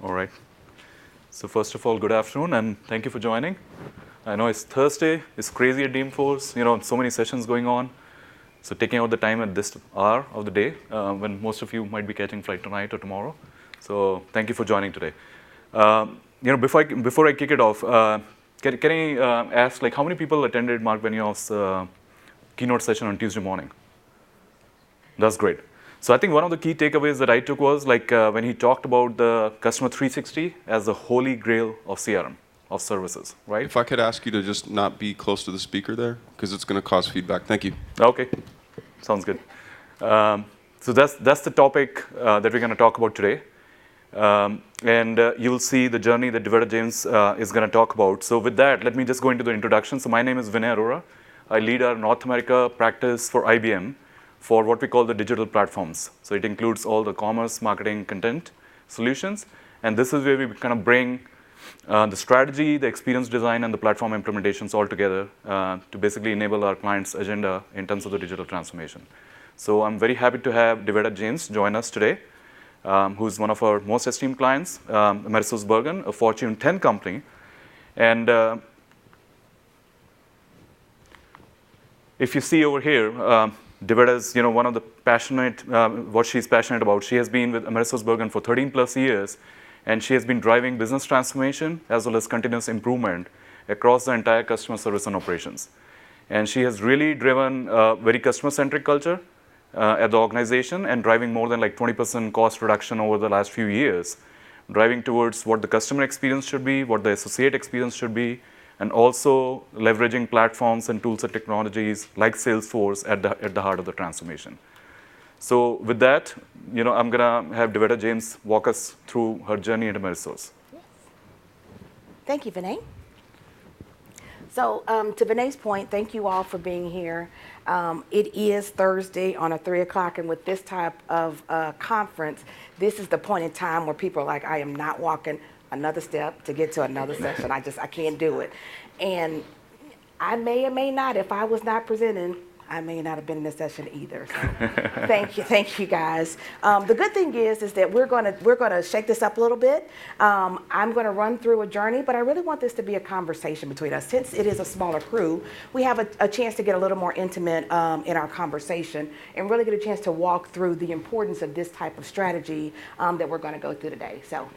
All right. So first of all, good afternoon, and thank you for joining. I know it's Thursday. It's crazy at Dreamforce. So many sessions going on. So taking out the time at this hour of the day when most of you might be catching flight tonight or tomorrow. So thank you for joining today. Before I kick it off, can I ask how many people attended Mark Benioff's keynote session on Tuesday morning? That's great. So I think one of the key takeaways that I took was when he talked about the Customer 360 as the holy grail of CRM, of services, right? If I could ask you to just not be close to the speaker there, because it's going to cause feedback. Thank you. Okay, sounds good. So that's the topic that we're going to talk about today. You will see the journey that Devetta James is going to talk about. So with that, let me just go into the introduction. So my name is Vinay Arora. I lead our North America practice for IBM for what we call the digital platforms. So it includes all the commerce, marketing, content solutions. And this is where we kind of bring the strategy, the experience design, and the platform implementations all together to basically enable our clients' agenda in terms of the digital transformation. So I'm very happy to have Devetta James join us today, who's one of our most esteemed clients, AmerisourceBergen, a Fortune 10 company. And if you see over here, Devetta is one of the passionate, what she's passionate about. She has been with AmerisourceBergen for 13 plus years, and she has been driving business transformation as well as continuous improvement across the entire customer service and operations. And she has really driven a very customer-centric culture at the organization and driving more than 20% cost reduction over the last few years, driving towards what the customer experience should be, what the associate experience should be, and also leveraging platforms and tools and technologies like Salesforce at the heart of the transformation. So with that, I'm going to have Devetta James walk us through her journey at Amerisource. Yes. Thank you, Vinay. So to Vinay's point, thank you all for being here. It is Thursday on a 3 o'clock, and with this type of conference, this is the point in time where people are like, I am not walking another step to get to another session. I can't do it. And I may or may not, if I was not presenting, I may not have been in this session either. So thank you guys. The good thing is that we're gonna shake this up a little bit. I'm gonna run through a journey, but I really want this to be a conversation between us. Since it is a smaller crew, we have a chance to get a little more intimate in our conversation and really get a chance to walk through the importance of this type of strategy that we're gonna go through today. So.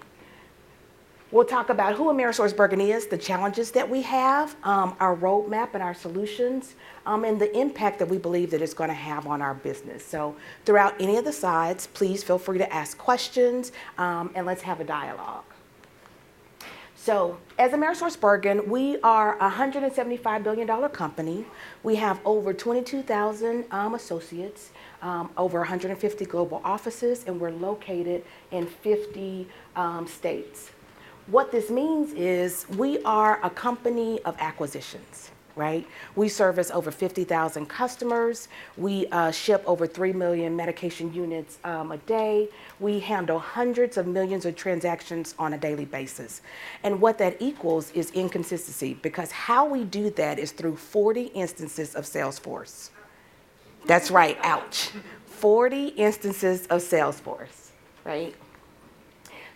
We'll talk about who AmerisourceBergen is, the challenges that we have, our roadmap and our solutions, and the impact that we believe that it's going to have on our business. So throughout any of the slides, please feel free to ask questions, and let's have a dialogue. So as AmerisourceBergen, we are a $175 billion company. We have over 22,000 associates, over 150 global offices, and we're located in 50 states. What this means is we are a company of acquisitions, right? We service over 50,000 customers. We ship over 3 million medication units a day. We handle hundreds of millions of transactions on a daily basis. And what that equals is inconsistency, because how we do that is through 40 instances of Salesforce. That's right, ouch. 40 instances of Salesforce, right?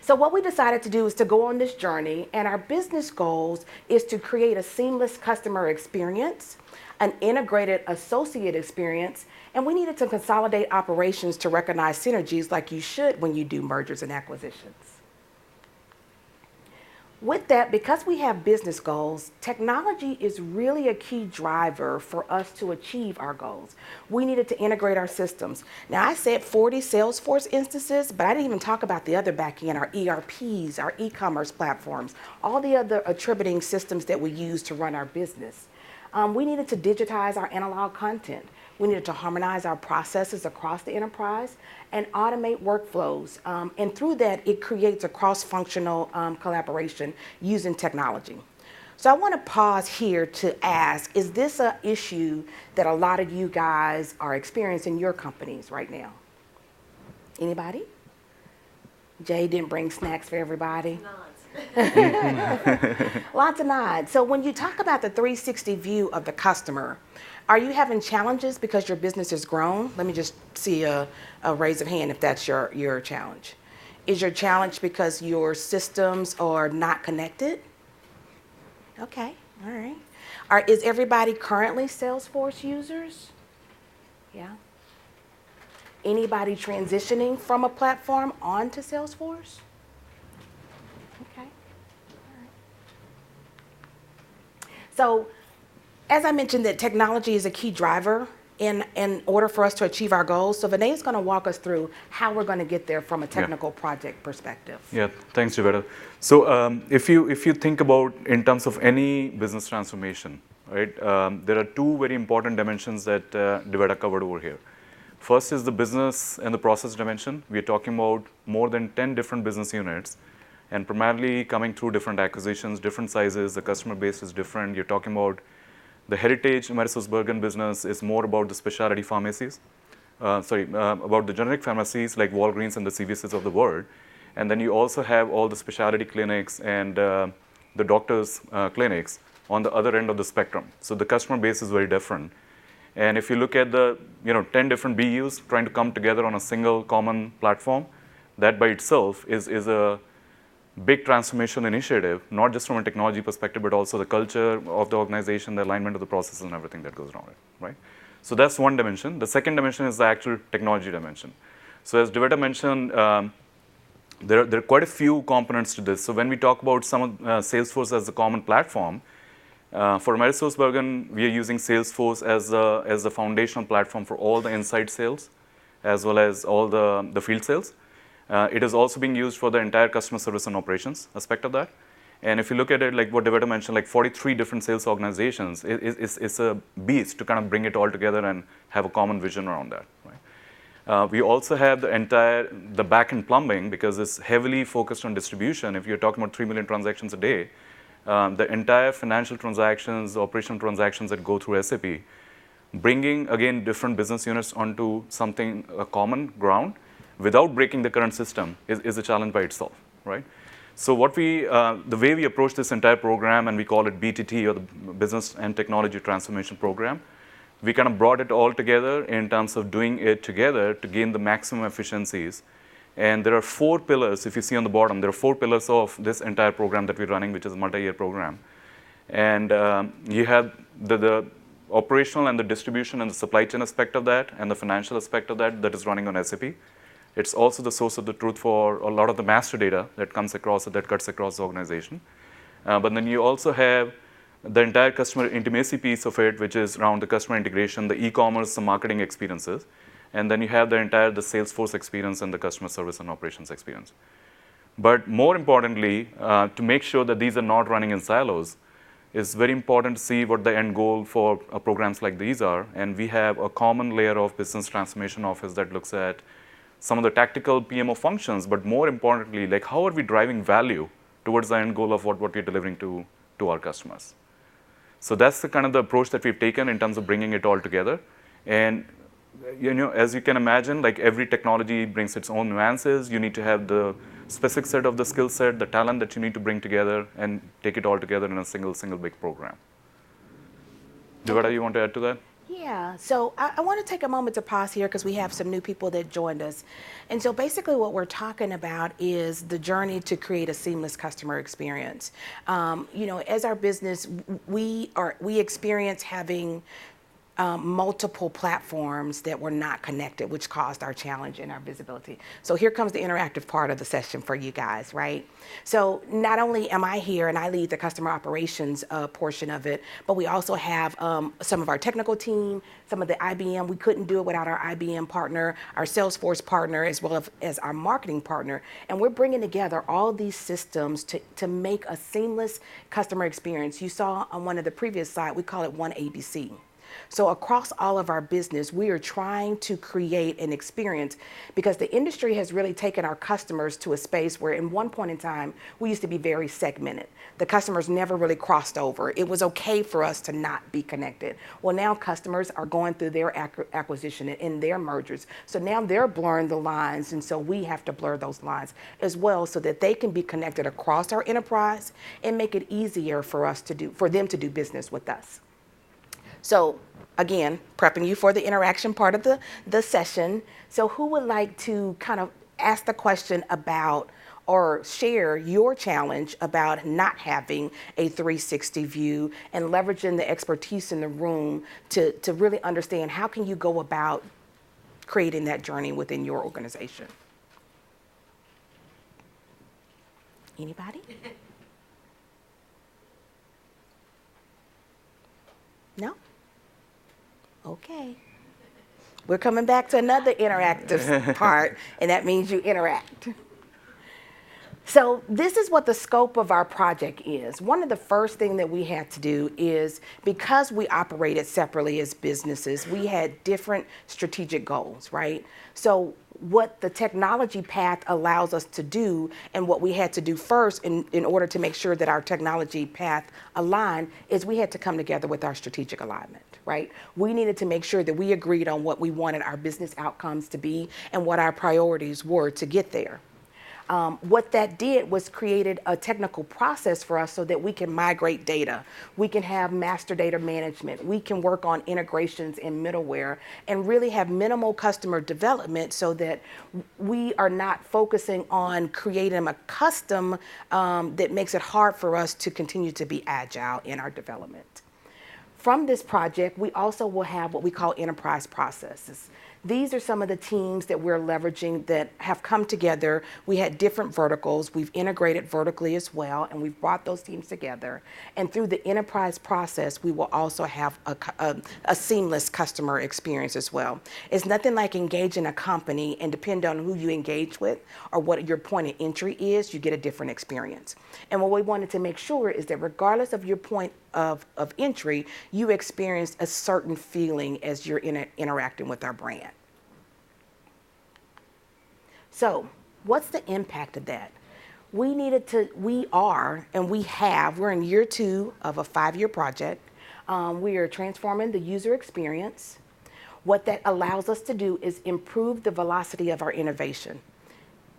So what we decided to do is to go on this journey, and our business goals is to create a seamless customer experience, an integrated associate experience, and we needed to consolidate operations to recognize synergies like you should when you do mergers and acquisitions. With that, because we have business goals, technology is really a key driver for us to achieve our goals. We needed to integrate our systems. Now, I said 40 Salesforce instances, but I didn't even talk about the other backend, our ERPs, our e-commerce platforms, all the other attributing systems that we use to run our business. We needed to digitize our analog content. We needed to harmonize our processes across the enterprise and automate workflows. And through that, it creates a cross-functional collaboration using technology. So I want to pause here to ask, is this an issue that a lot of you guys are experiencing in your companies right now? Anybody? Jay didn't bring snacks for everybody? Lots of nods. So when you talk about the 360 view of the customer, are you having challenges because your business has grown? Let me just see a raise of hand if that's your challenge. Is your challenge because your systems are not connected? Okay, all right. Is everybody currently Salesforce users? Yeah. Anybody transitioning from a platform onto Salesforce? Okay. So, as I mentioned, that technology is a key driver in order for us to achieve our goals. So Vinay is going to walk us through how we're going to get there from a technical project perspective. Yeah, thanks, Devetta. So if you think about in terms of any business transformation, right, there are two very important dimensions that Devetta covered over here. First is the business and the process dimension. We are talking about more than 10 different business units, and primarily coming through different acquisitions, different sizes. The customer base is different. You're talking about the heritage AmerisourceBergen business is more about the specialty pharmacies, about the generic pharmacies like Walgreens and the CVSs of the world. And then you also have all the specialty clinics and the doctors' clinics on the other end of the spectrum. So the customer base is very different. And if you look at the 10 different BUs trying to come together on a single common platform, that by itself is a big transformation initiative, not just from a technology perspective, but also the culture of the organization, the alignment of the processes and everything that goes around it, right? So that's one dimension. The second dimension is the actual technology dimension. So as Devetta mentioned, there are quite a few components to this. So when we talk about some of Salesforce as a common platform, for AmerisourceBergen, we are using Salesforce as the foundational platform for all the inside sales, as well as all the field sales. It is also being used for the entire customer service and operations aspect of that. And if you look at it, like what Devetta mentioned, like 43 different sales organizations, it's a beast to kind of bring it all together and have a common vision around that. Right? We also have the back-end plumbing, because it's heavily focused on distribution. If you're talking about 3 million transactions a day, the entire financial transactions, operational transactions that go through SAP, bringing, again, different business units onto a common ground without breaking the current system is a challenge by itself, right? So the way we approach this entire program, and we call it BTT, or the Business and Technology Transformation Program, we kind of brought it all together in terms of doing it together to gain the maximum efficiencies. And there are 4 pillars, if you see on the bottom, there are 4 pillars of this entire program that we're running, which is a multi-year program. And you have the operational and the distribution and the supply chain aspect of that, and the financial aspect of that is running on SAP. It's also the source of the truth for a lot of the master data that cuts across the organization. But then you also have the entire customer intimacy piece of it, which is around the customer integration, the e-commerce, the marketing experiences. And then you have the Salesforce experience and the customer service and operations experience. But more importantly, to make sure that these are not running in silos, it's very important to see what the end goal for programs like these are. And we have a common layer of business transformation office that looks at some of the tactical PMO functions, but more importantly, like how are we driving value towards the end goal of what we're delivering to our customers. So that's the kind of the approach that we've taken in terms of bringing it all together. And as you can imagine, like every technology brings its own nuances. You need to have the specific set of the skill set, the talent that you need to bring together and take it all together in a single big program. Devetta, you want to add to that? Yeah, so I want to take a moment to pause here because we have some new people that joined us. And so basically what we're talking about is the journey to create a seamless customer experience. As our business, we experience having multiple platforms that were not connected, which caused our challenge in our visibility. So here comes the interactive part of the session for you guys, right? So not only am I here and I lead the customer operations portion of it, but we also have some of our technical team, some of the IBM. We couldn't do it without our IBM partner, our Salesforce partner, as well as our marketing partner. And we're bringing together all these systems to make a seamless customer experience. You saw on one of the previous slides, we call it one ABC. So across all of our business, we are trying to create an experience because the industry has really taken our customers to a space where in one point in time, we used to be very segmented. The customers never really crossed over. It was okay for us to not be connected. Well, now customers are going through their acquisition and their mergers. So now they're blurring the lines, and so we have to blur those lines as well so that they can be connected across our enterprise and make it easier for them to do business with us. So again, prepping you for the interaction part of the session. So who would like to kind of ask the question about or share your challenge about not having a 360 view and leveraging the expertise in the room to really understand how can you go about creating that journey within your organization. Anybody? No? Okay. We're coming back to another interactive part, and that means you interact. So this is what the scope of our project is. One of the first things that we had to do is, because we operated separately as businesses, we had different strategic goals, right? So what the technology path allows us to do, and what we had to do first in order to make sure that our technology path aligned, is we had to come together with our strategic alignment, right? We needed to make sure that we agreed on what we wanted our business outcomes to be and what our priorities were to get there. What that did was created a technical process for us so that we can migrate data. We can have master data management. We can work on integrations and middleware and really have minimal customer development so that we are not focusing on creating a custom that makes it hard for us to continue to be agile in our development. From this project, we also will have what we call enterprise processes. These are some of the teams that we're leveraging that have come together. We had different verticals. We've integrated vertically as well, and we've brought those teams together. And through the enterprise process, we will also have a seamless customer experience as well. It's nothing like engaging a company, and depending on who you engage with or what your point of entry is, you get a different experience. And what we wanted to make sure is that regardless of your point of entry, you experience a certain feeling as you're interacting with our brand. So what's the impact of that? We're in year 2 of a 5-year project. We are transforming the user experience. What that allows us to do is improve the velocity of our innovation.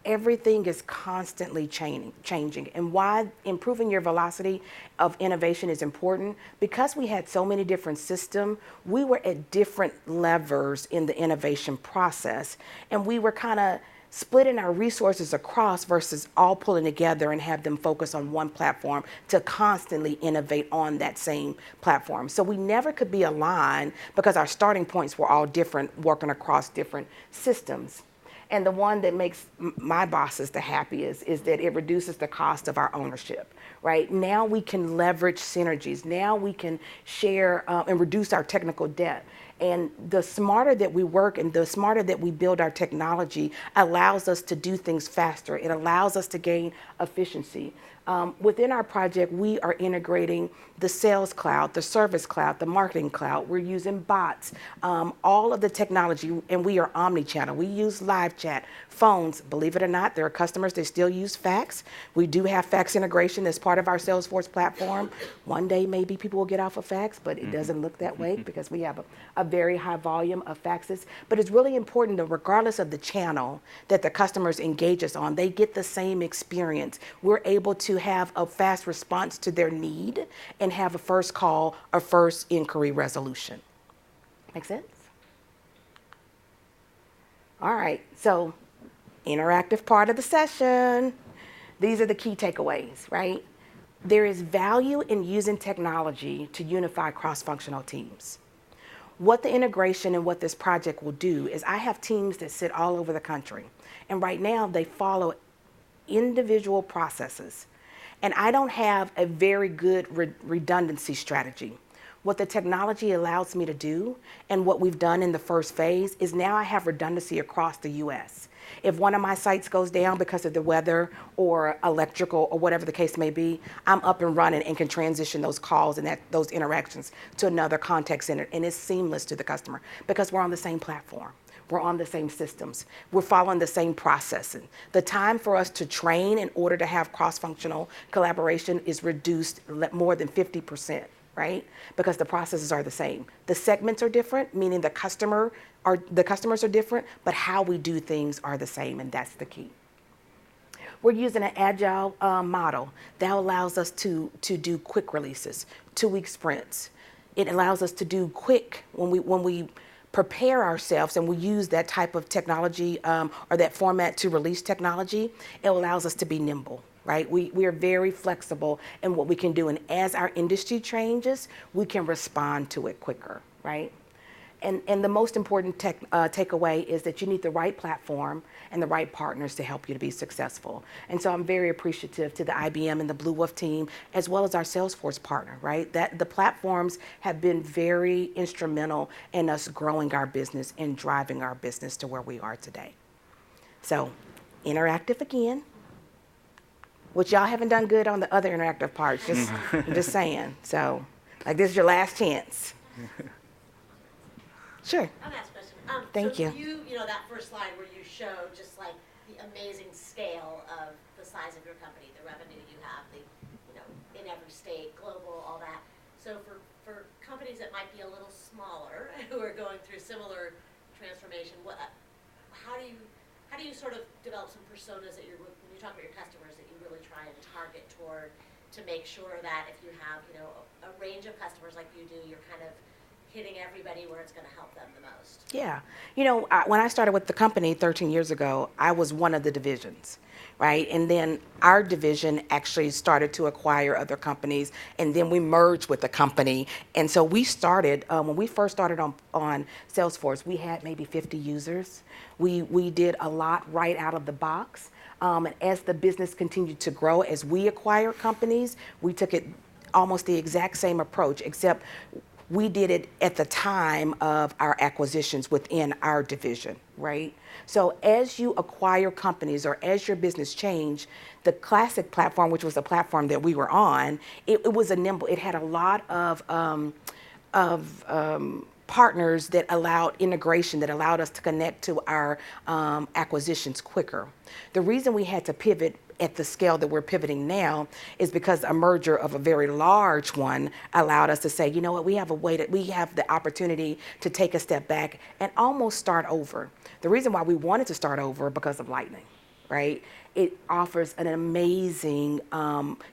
Everything is constantly changing. And why improving your velocity of innovation is important, because we had so many different systems, we were at different levers in the innovation process. And we were kind of splitting our resources across versus all pulling together and have them focus on one platform to constantly innovate on that same platform. So we never could be aligned because our starting points were all different, working across different systems. And the one that makes my bosses the happiest is that it reduces the cost of our ownership, right? Now we can leverage synergies. Now we can share and reduce our technical debt. And the smarter that we work and the smarter that we build our technology allows us to do things faster. It allows us to gain efficiency. Within our project, we are integrating the sales cloud, the service cloud, the marketing cloud. We're using bots, all of the technology, and we are omni-channel. We use live chat, phones. Believe it or not, there are customers that still use fax. We do have fax integration as part of our Salesforce platform. One day, maybe people will get off of fax, but it doesn't look that way because we have a very high volume of faxes. But it's really important that regardless of the channel that the customers engage us on, they get the same experience. We're able to have a fast response to their need and have a first call or first inquiry resolution. Make sense? All right, so interactive part of the session. These are the key takeaways, right? There is value in using technology to unify cross-functional teams. What the integration and what this project will do is I have teams that sit all over the country, and right now they follow individual processes. And I don't have a very good redundancy strategy. What the technology allows me to do, and what we've done in the first phase, is now I have redundancy across the US. If one of my sites goes down because of the weather or electrical or whatever the case may be, I'm up and running and can transition those calls and those interactions to another contact center, and it's seamless to the customer because we're on the same platform. We're on the same systems. We're following the same processing. The time for us to train in order to have cross-functional collaboration is reduced more than 50%, right? Because the processes are the same. The segments are different, meaning the customers are different, but how we do things are the same, and that's the key. We're using an agile model that allows us to do quick releases, 2-week sprints. It allows us to do quick when we prepare ourselves and we use that type of technology or that format to release technology, it allows us to be nimble. Right? We are very flexible in what we can do. And as our industry changes, we can respond to it quicker, right? And the most important takeaway is that you need the right platform and the right partners to help you to be successful. And so I'm very appreciative to the IBM and the Bluewolf team, as well as our Salesforce partner, right? That the platforms have been very instrumental in us growing our business and driving our business to where we are today. So, interactive again. Which y'all haven't done good on the other interactive parts, I'm just saying. So, like, this is your last chance. Sure. I'm ask a question. Thank you. You know, that first slide where you showed just like the amazing scale of the size of your company, the revenue you have, in every state, global, all that. So for companies that might be a little smaller who are going through similar transformation, how do you sort of develop some personas that when you talk about your customers that you really try and target toward to make sure that if you have, a range of customers like you do, you're kind of hitting everybody where it's going to help them the most? Yeah. When I started with the company 13 years ago, I was one of the divisions, right? And then our division actually started to acquire other companies, and then we merged with the company. And so we started, when we first started on Salesforce, we had maybe 50 users. We did a lot right out of the box. And as the business continued to grow, as we acquired companies, we took it almost the exact same approach, except we did it at the time of our acquisitions within our division, right? So as you acquire companies or as your business changed, the classic platform, which was the platform that we were on, it was a nimble, it had a lot of partners that allowed integration, that allowed us to connect to our acquisitions quicker. The reason we had to pivot at the scale that we're pivoting now is because a merger of a very large one allowed us to say, you know what, we have the opportunity to take a step back and almost start over. The reason why we wanted to start over because of Lightning, right? It offers an amazing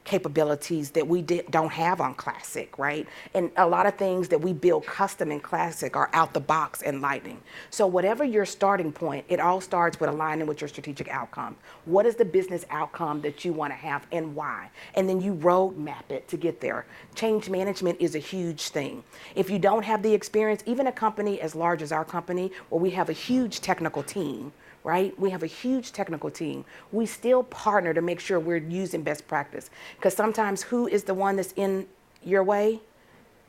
capabilities that we don't have on Classic, right? And a lot of things that we build custom in Classic are out the box in Lightning. So whatever your starting point, it all starts with aligning with your strategic outcome. What is the business outcome that you want to have and why? And then you roadmap it to get there. Change management is a huge thing. If you don't have the experience, even a company as large as our company, where we have a huge technical team, right? We have a huge technical team. We still partner to make sure we're using best practice. Because sometimes who is the one that's in your way?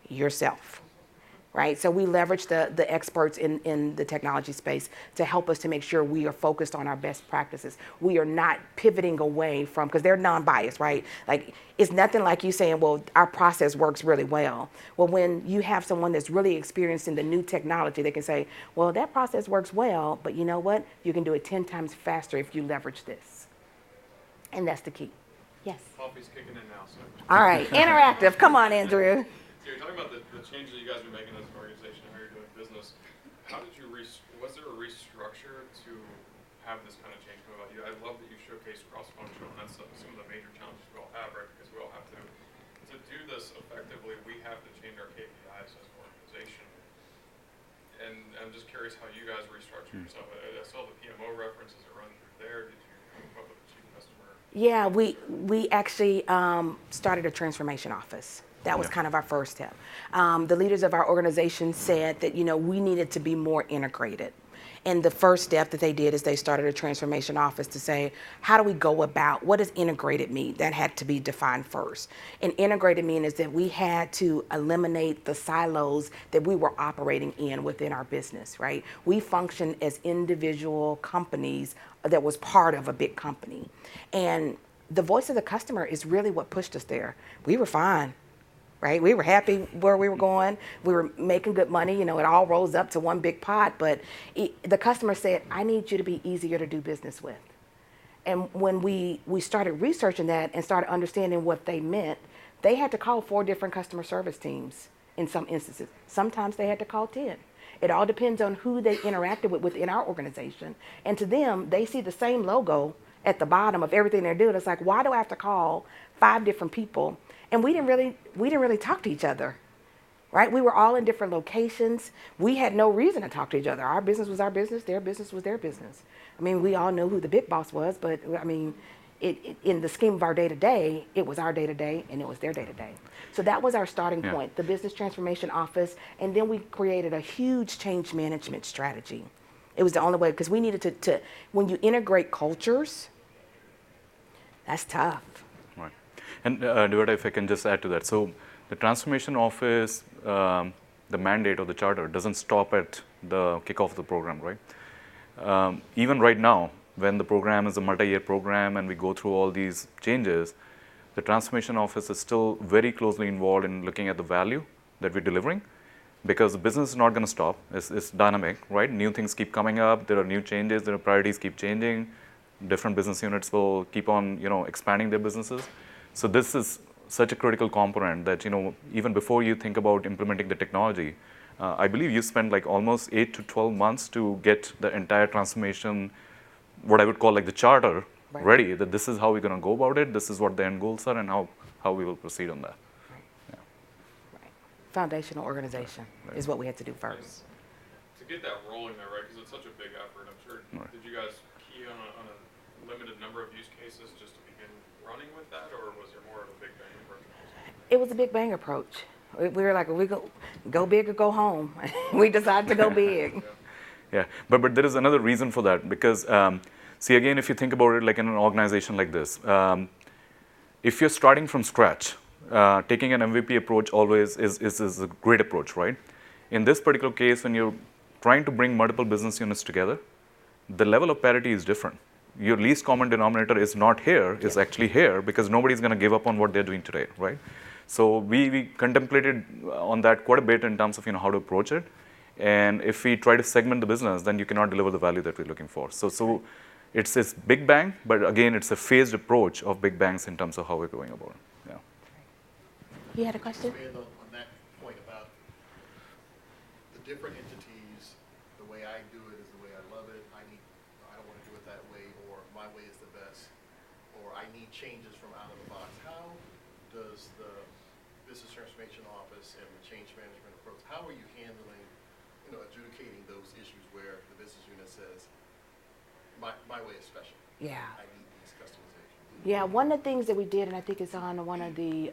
Yourself, right? So we leverage the experts in the technology space to help us to make sure we are focused on our best practices. We are not pivoting away from, because they're non-biased, right? Like, it's nothing like you saying, well, our process works really well. Well, when you have someone that's really experienced in the new technology, they can say, well, that process works well, but you know what? You can do it 10 times faster if you leverage this. And that's the key. Yes. Coffee's kicking in now, so. All right, interactive. Come on, Andrew. So you're talking about the change that you guys are making as an organization, how you're doing business. How did you, was there a restructure to have this kind of change come about? I love that you showcase cross-functional, and that's some of the major challenges we all have, right? Because we all have to do this effectively, we have to change our KPIs as an organization. And I'm just curious how you guys restructure yourself. I saw the PMO references that run through there. Did you come up with a chief customer? Yeah, we actually started a transformation office. That was kind of our first step. The leaders of our organization said that, we needed to be more integrated. And the first step that they did is they started a transformation office to say, how do we go about, what does integrated mean? That had to be defined first. And integrated mean is that we had to eliminate the silos that we were operating in within our business, right? We function as individual companies that was part of a big company. And the voice of the customer is really what pushed us there. We were fine. Right? We were happy where we were going. We were making good money. It all rolls up to one big pot. But the customer said, I need you to be easier to do business with. And when we started researching that and started understanding what they meant, they had to call 4 different customer service teams in some instances. Sometimes they had to call 10. It all depends on who they interacted with within our organization. And to them, they see the same logo at the bottom of everything they're doing. It's like, why do I have to call 5 different people? And we didn't really talk to each other, right? We were all in different locations. We had no reason to talk to each other. Our business was our business. Their business was their business. I mean, we all knew who the big boss was, but I mean, in the scheme of our day-to-day, it was our day-to-day and it was their day-to-day. So that was our starting point, the business transformation office, and then we created a huge change management strategy. It was the only way, because we needed to, when you integrate cultures, that's tough. Right. And Devada, if I can just add to that. So the transformation office, the mandate or the charter doesn't stop at the kickoff of the program, right? Even right now, when the program is a multi-year program and we go through all these changes, the transformation office is still very closely involved in looking at the value that we're delivering, because the business is not going to stop. It's dynamic, right? New things keep coming up. There are new changes. Their priorities keep changing. Different business units will keep on, expanding their businesses. So this is such a critical component that, even before you think about implementing the technology, I believe you spent like almost 8 to 12 months to get the entire transformation, what I would call like the charter, ready, that this is how we're going to go about it, this is what the end goals are, and how we will proceed on that. Foundational organization is what we had to do first. To get that rolling there, right, because it's such a big effort, I'm sure, did you guys key on a limited number of use cases just to begin running with that, or was there more of a big bang approach? It was a big bang approach. We were like, we go big or go home. We decided to go big. Yeah, but there is another reason for that, because see, again, if you think about it like in an organization like this, if you're starting from scratch, taking an MVP approach always is a great approach, right? In this particular case, when you're trying to bring multiple business units together, the level of parity is different. Your least common denominator is not here, it's actually here, because nobody's going to give up on what they're doing today, right? So we contemplated on that quite a bit in terms of how to approach it. And if we try to segment the business, then you cannot deliver the value that we're looking for. So it's big bang, but again, it's a phased approach of big bangs in terms of how we're going about it. Yeah. You had a question? Expand on that point about the different entities. The way I do it is the way I love it. I don't want to do it that way, or my way is the best, or I need changes from out of the box. How does the business transformation office and the change management approach, how are you handling, adjudicating those issues where the business unit says, my way is special. Yeah. I need these customizations. Yeah, one of the things that we did, and I think it's on one of the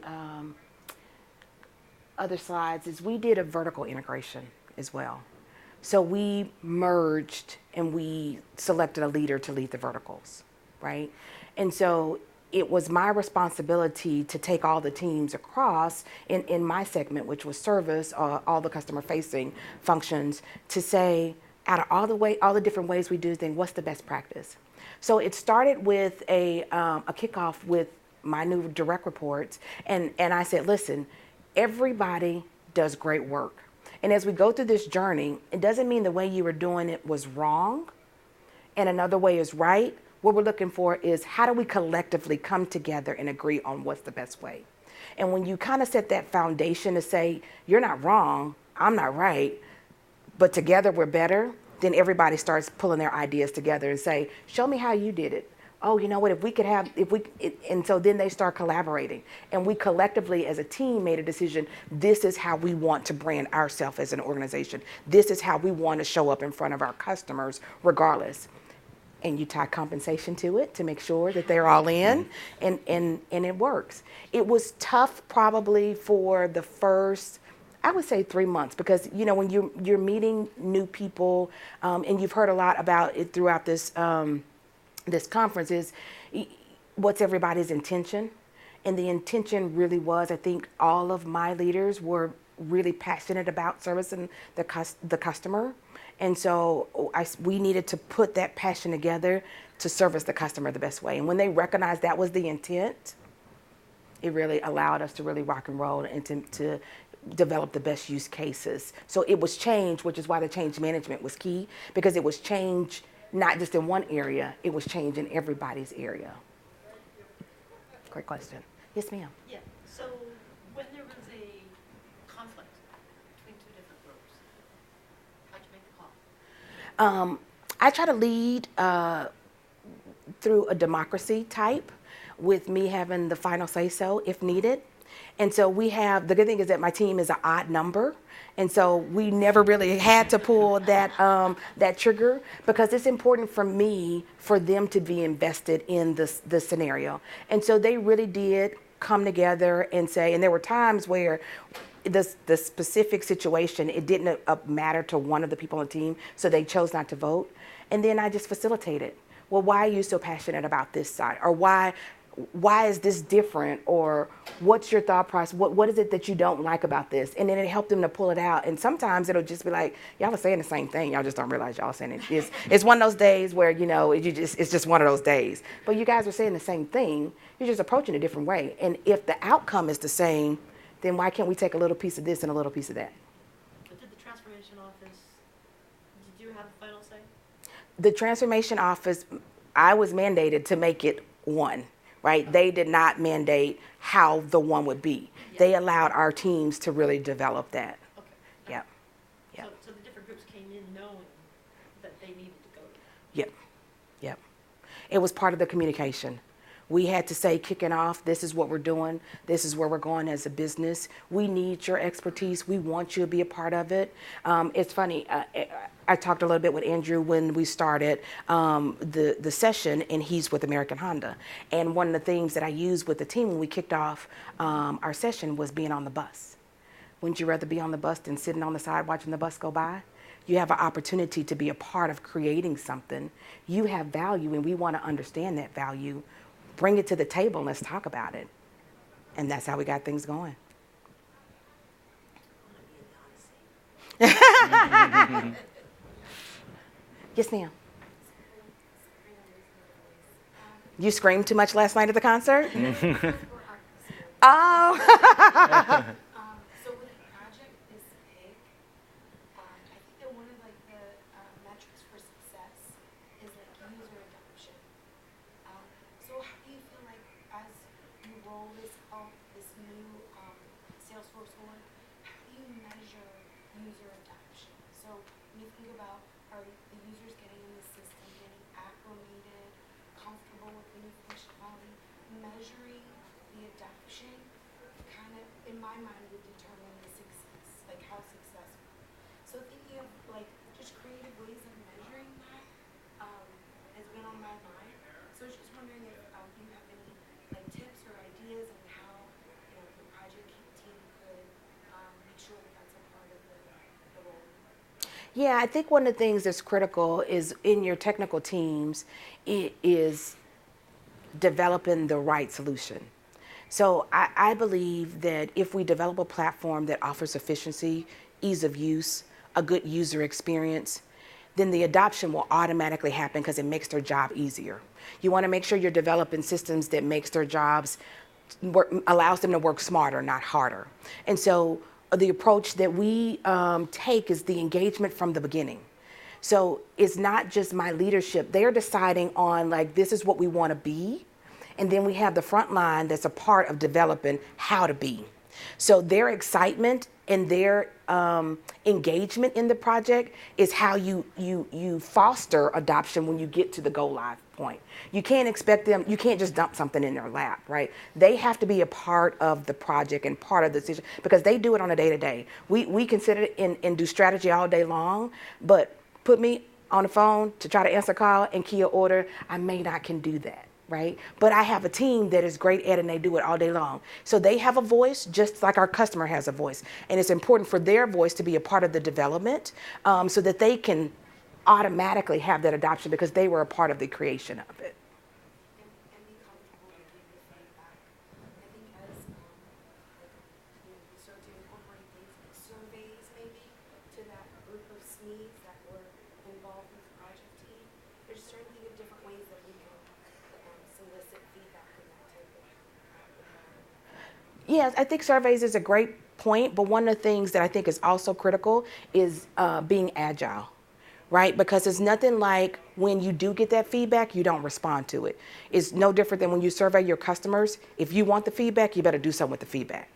other slides, is we did a vertical integration as well. So we merged and we selected a leader to lead the verticals, right? And so it was my responsibility to take all the teams across in my segment, which was service, all the customer-facing functions, to say, out of all the different ways we do things, what's the best practice? So it started with a kickoff with my new direct reports, and I said, listen, everybody does great work. And as we go through this journey, it doesn't mean the way you were doing it was wrong and another way is right. What we're looking for is how do we collectively come together and agree on what's the best way? And when you kind of set that foundation to say, you're not wrong, I'm not right, but together we're better, then everybody starts pulling their ideas together and say, show me how you did it. Oh, you know what, and so then they start collaborating. And we collectively as a team made a decision, this is how we want to brand ourselves as an organization. This is how we want to show up in front of our customers regardless. And you tie compensation to it to make sure that they're all in, and it works. It was tough probably for the first, I would say 3 months, because when you're meeting new people, and you've heard a lot about it throughout this conference, is what's everybody's intention. And the intention really was, I think all of my leaders were really passionate about servicing the customer. And so we needed to put that passion together to service the customer the best way. And when they recognized that was the intent, it really allowed us to really rock and roll and to develop the best use cases. So it was change, which is why the change management was key, because it was change not just in one area, it was change in everybody's area. Great question. Yes, ma'am. Yeah, so when there was a conflict between two different groups, how'd you make the call? I try to lead through a democracy type, with me having the final say-so if needed. And so we have, the good thing is that my team is an odd number. And so we never really had to pull that trigger, because it's important for me for them to be invested in this scenario. And so they really did come together and say, and there were times where the specific situation, it didn't matter to one of the people on the team, so they chose not to vote. And then I just facilitated. Well, why are you so passionate about this side? Or why is this different? Or what's your thought process? What is it that you don't like about this? And then it helped them to pull it out. And sometimes it'll just be like, y'all are saying the same thing. Y'all just don't realize y'all saying it. It's one of those days where, it's just one of those days. But you guys are saying the same thing. You're just approaching it a different way. And if the outcome is the same, then why can't we take a little piece of this and a little piece of that? But did the transformation office, did you have a final say? The transformation office, I was mandated to make it one. Right? They did not mandate how the one would be. Yeah. They allowed our teams to really develop that. Okay. Yep. Yep. So the different groups came in knowing that they needed to go. Yep. Yep. It was part of the communication. We had to say, kicking off, this is what we're doing. This is where we're going as a business. We need your expertise. We want you to be a part of it. It's funny. I talked a little bit with Andrew when we started the session, and he's with American Honda. And one of the themes that I used with the team when we kicked off our session was being on the bus. Wouldn't you rather be on the bus than sitting on the side watching the bus go by? You have an opportunity to be a part of creating something. You have value, and we want to understand that value. Bring it to the table and let's talk about it. And that's how we got things going. Yes, ma'am. You screamed too much last night at the concert? Oh. So with a project this big, I think that one of the metrics for success is user adoption. So how do you feel like as you roll this new Salesforce on, how do you measure user adoption? So when you think about, are the users getting in the system, getting acclimated, comfortable with the new functionality, measuring the adoption kind of, in my mind, would determine the success, like how successful. So thinking of just creative ways of measuring that has been on my mind. So I was just wondering if you have any tips or ideas on how the project team could make sure that that's a part of the role. Yeah, I think one of the things that's critical is in your technical teams, it is developing the right solution. So I believe that if we develop a platform that offers efficiency, ease of use, a good user experience, then the adoption will automatically happen because it makes their job easier. You want to make sure you're developing systems that makes their jobs allows them to work smarter, not harder. And so the approach that we take is the engagement from the beginning. So it's not just my leadership. They're deciding on this is what we want to be. And then we have the front line that's a part of developing how to be. So their excitement and their engagement in the project is how you foster adoption when you get to the go live point. You can't expect them, you can't just dump something in their lap, right? They have to be a part of the project and part of the decision because they do it on a day-to-day. We consider it and do strategy all day long, but put me on the phone to try to answer a call and key an order, I may not can do that. Right? But I have a team that is great at it and they do it all day long. So they have a voice just like our customer has a voice. And it's important for their voice to be a part of the development so that they can automatically have that adoption because they were a part of the creation of it. And be comfortable with giving feedback. I think as we start to incorporate things like surveys maybe to that group of SMEs that were involved with the project team, there's certainly different ways that we can solicit feedback in that type of environment. Yes, I think surveys is a great point, but one of the things that I think is also critical is being agile, right? Because it's nothing like when you do get that feedback, you don't respond to it. It's no different than when you survey your customers. If you want the feedback, you better do something with the feedback.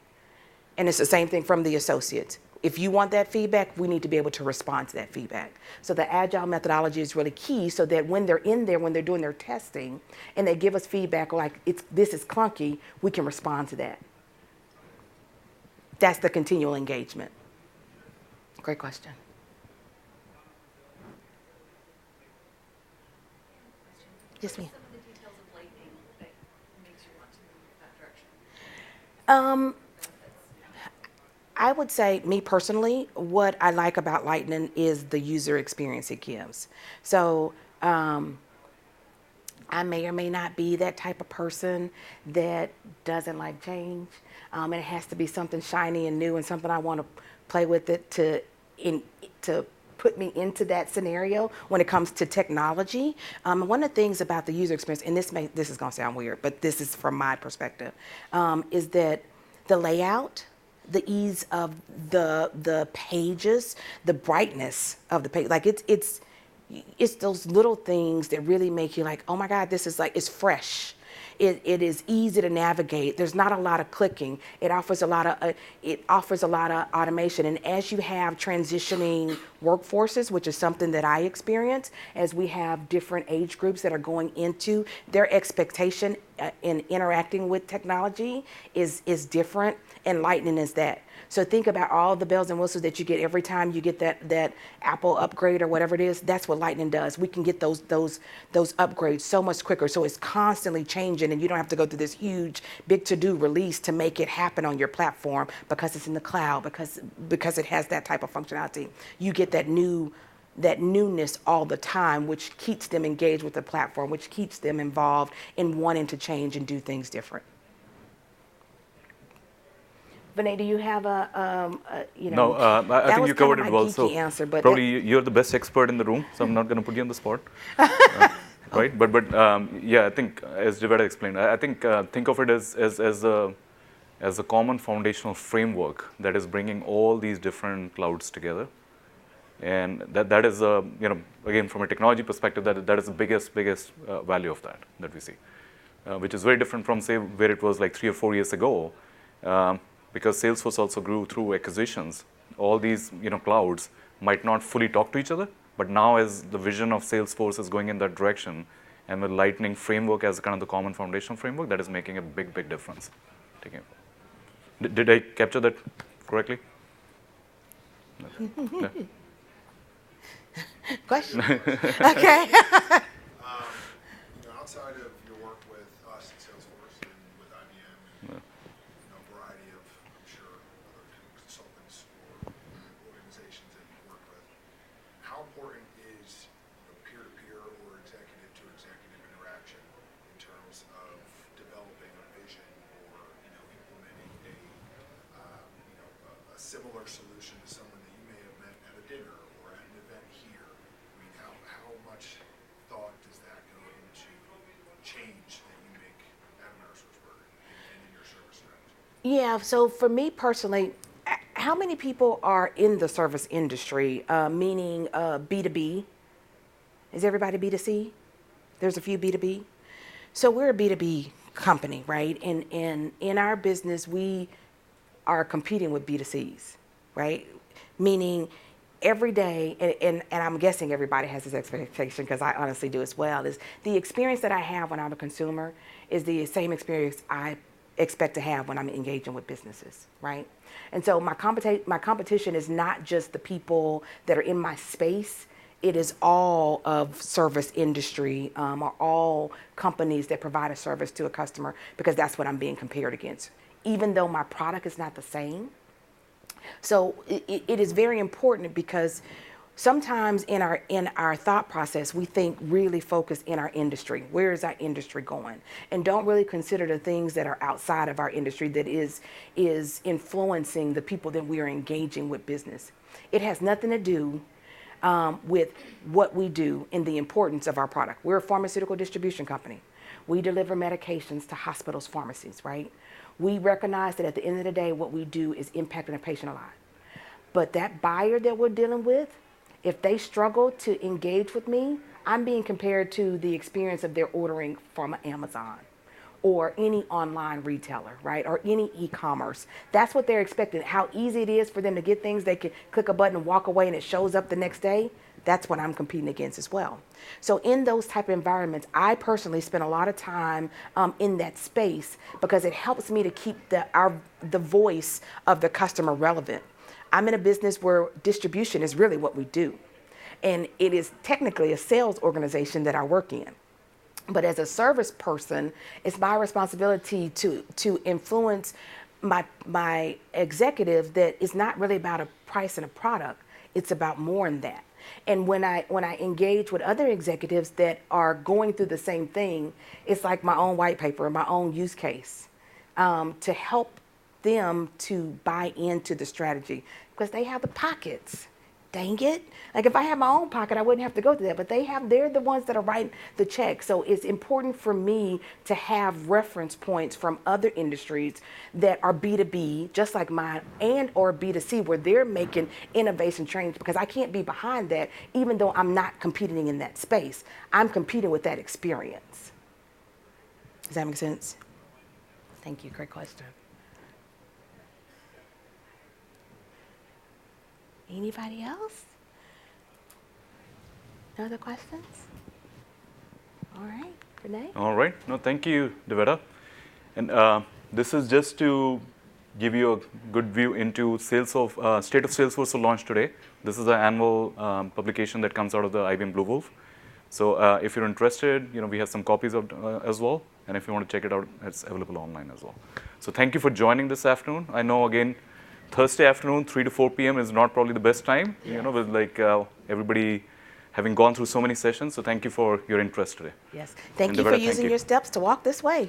And it's the same thing from the associates. If you want that feedback, we need to be able to respond to that feedback. So the agile methodology is really key so that when they're in there, when they're doing their testing, and they give us feedback like this is clunky, we can respond to that. That's the continual engagement. Great question. Yes, ma'am. Some of the details of Lightning that makes you want to move that direction. I would say, me personally, what I like about Lightning is the user experience it gives. So I may or may not be that type of person that doesn't like change. And it has to be something shiny and new and something I want to play with it to put me into that scenario when it comes to technology. One of the things about the user experience, and this is going to sound weird, but this is from my perspective, is that the layout, the ease of the pages, the brightness of the page, like it's those little things that really make you like, oh my God, this is like, it's fresh. It is easy to navigate. There's not a lot of clicking. It offers a lot of automation. And as you have transitioning workforces, which is something that I experience, as we have different age groups that are going into their expectation in interacting with technology is different, and Lightning is that. So think about all the bells and whistles that you get every time you get that Apple upgrade or whatever it is. That's what Lightning does. We can get those upgrades so much quicker. So it's constantly changing, and you don't have to go through this huge, big to-do release to make it happen on your platform because it's in the cloud, because it has that type of functionality. You get that newness all the time, which keeps them engaged with the platform, which keeps them involved in wanting to change and do things different. Vinay, do you have No, I think you covered it well. So answer, but probably you're the best expert in the room, so I'm not going to put you on the spot. Right? But yeah, I think as Devetta explained, I think think of it as a common foundational framework that is bringing all these different clouds together, and that is again from a technology perspective, that is the biggest value of that we see, which is very different from, say, where it was like 3 or 4 years ago. Because Salesforce also grew through acquisitions, all these clouds might not fully talk to each other, but now as the vision of Salesforce is going in that direction, and with Lightning framework as kind of the common foundational framework, that is making a big difference. Did I capture that correctly? No. Question. Okay. Outside of your work with us at Salesforce and with IBM and a variety of, I'm sure, other consultants or organizations that you work with, how important is peer-to-peer or executive-to-executive interaction in terms of developing a vision or implementing a similar solution to someone that you may have met at a dinner or at an event here? I mean, how much thought does that go into change that you make at AmerisourceBergen and in your service strategy? Yeah, so for me personally, how many people are in the service industry, meaning B2B? Is everybody B2C? There's a few B2B. So we're a B2B company, right? And in our business, we are competing with B2Cs, right? Meaning every day, and I'm guessing everybody has this expectation because I honestly do as well, is the experience that I have when I'm a consumer is the same experience I expect to have when I'm engaging with businesses, right? And so my competition is not just the people that are in my space, it is all of service industry or all companies that provide a service to a customer, because that's what I'm being compared against, even though my product is not the same. So it is very important, because sometimes in our thought process, we think really focused in our industry. Where is our industry going? And don't really consider the things that are outside of our industry that is influencing the people that we are engaging with business. It has nothing to do with what we do and the importance of our product. We're a pharmaceutical distribution company. We deliver medications to hospitals, pharmacies, right? We recognize that at the end of the day, what we do is impacting a patient alive. But that buyer that we're dealing with, if they struggle to engage with me, I'm being compared to the experience of their ordering from Amazon or any online retailer, right? Or any e-commerce. That's what they're expecting. How easy it is for them to get things. They can click a button and walk away and it shows up the next day. that's what I'm competing against as well. So in those type of environments, I personally spend a lot of time in that space because it helps me to keep the voice of the customer relevant. I'm in a business where distribution is really what we do. And it is technically a sales organization that I work in. But as a service person, it's my responsibility to influence my executives that it's not really about a price and a product. It's about more than that. And when I engage with other executives that are going through the same thing, it's like my own white paper, my own use case, to help them to buy into the strategy because they have the pockets. Dang it. Like if I had my own pocket, I wouldn't have to go through that, but they're the ones that are writing the check. So it's important for me to have reference points from other industries that are B2B, just like mine, and or B2C, where they're making innovation change, because I can't be behind that, even though I'm not competing in that space. I'm competing with that experience. Does that make sense? Thank you. Great question. Anybody else? No other questions? All right, Renee? All right. No, thank you, Devetta. And this is just to give you a good view into State of Salesforce launch today. This is an annual publication that comes out of the IBM Bluewolf. So if you're interested, we have some copies of as well. And if you want to check it out, it's available online as well. So thank you for joining this afternoon. I know, again, Thursday afternoon, 3 to 4 p.m. is not probably the best time, with everybody having gone through so many sessions. So thank you for your interest today. Yes. Thank you for using your steps to walk this way.